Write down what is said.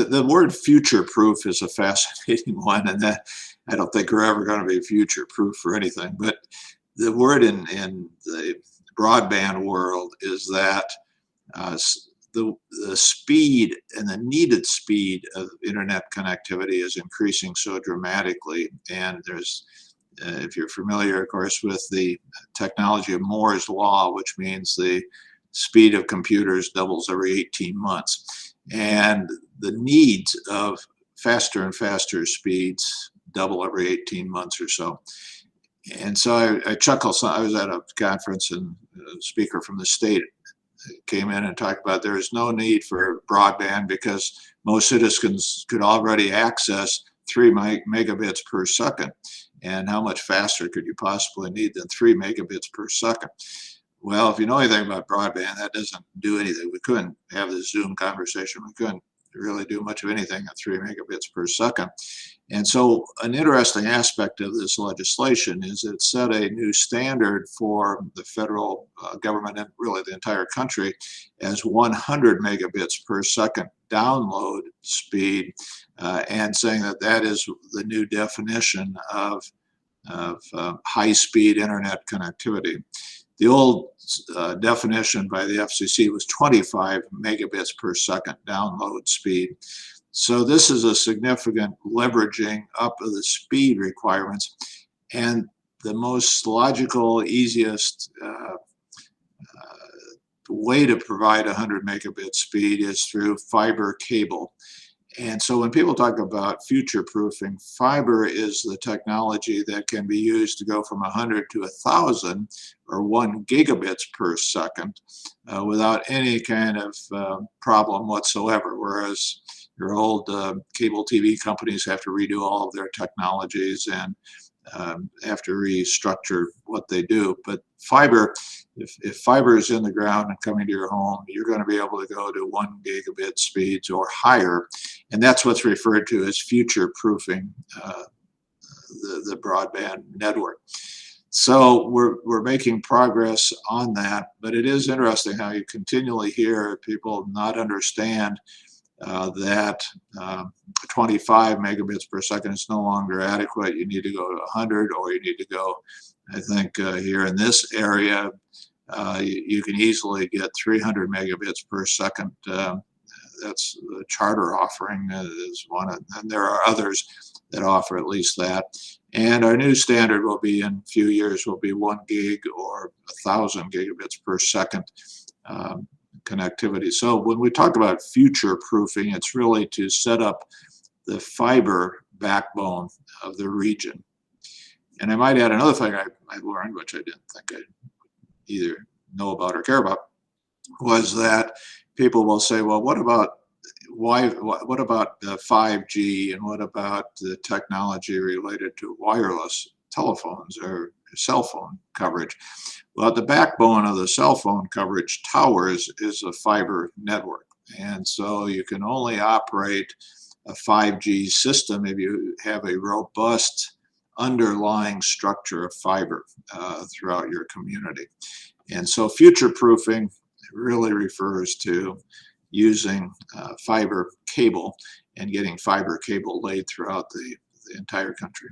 the word future-proof is a fascinating one, and that I don't think we're ever going to be future-proof for anything. But the word in the broadband world is that uh, the speed and the needed speed of internet connectivity is increasing so dramatically. And there's, if you're familiar, of course, with the technology of Moore's law, which means the speed of computers doubles every 18 months. And the needs of faster and faster speeds double every 18 months or so. And so I chuckle. So I was at a conference, and a speaker from the state came in and talked about there is no need for broadband because most citizens could already access 3 megabits per second. And how much faster could you possibly need than 3 megabits per second? Well, if you know anything about broadband, that doesn't do anything. We couldn't have this Zoom conversation. We couldn't really do much of anything at 3 megabits per second. And so an interesting aspect of this legislation is it set a new standard for the federal government and really the entire country as 100 megabits per second download speed, and saying that that is the new definition of high-speed internet connectivity. The old definition by the FCC was 25 megabits per second download speed. So this is a significant leveraging up of the speed requirements. And the most logical, easiest way to provide 100 megabit speed is through fiber cable. And so when people talk about future-proofing, fiber is the technology that can be used to go from 100 to 1,000 or 1 gigabits per second without any kind of problem whatsoever, whereas your old cable TV companies have to redo all of their technologies and have to restructure what they do. But fiber, if fiber is in the ground and coming to your home, you're going to be able to go to 1 gigabit speeds or higher. And that's what's referred to as future-proofing the broadband network. So we're making progress on that, but it is interesting how you continually hear people not understand that 25 megabits per second is no longer adequate. You need to go to 100, or you need to go, I think here in this area, you can easily get 300 megabits per second. That's the Charter offering is one, and there are others that offer at least that. And our new standard will be in a few years will be 1 gig or 1,000 gigabits per second connectivity. So when we talk about future proofing, it's really to set up the fiber backbone of the region. And I might add another thing I learned, which I didn't think I'd either know about or care about, was that people will say, well, what about the 5G, and what about the technology related to wireless telephones or cell phone coverage? Well, the backbone of the cell phone coverage towers is a fiber network. And so you can only operate a 5G system if you have a robust underlying structure of fiber throughout your community. And so future-proofing really refers to using fiber cable and getting fiber cable laid throughout the entire country.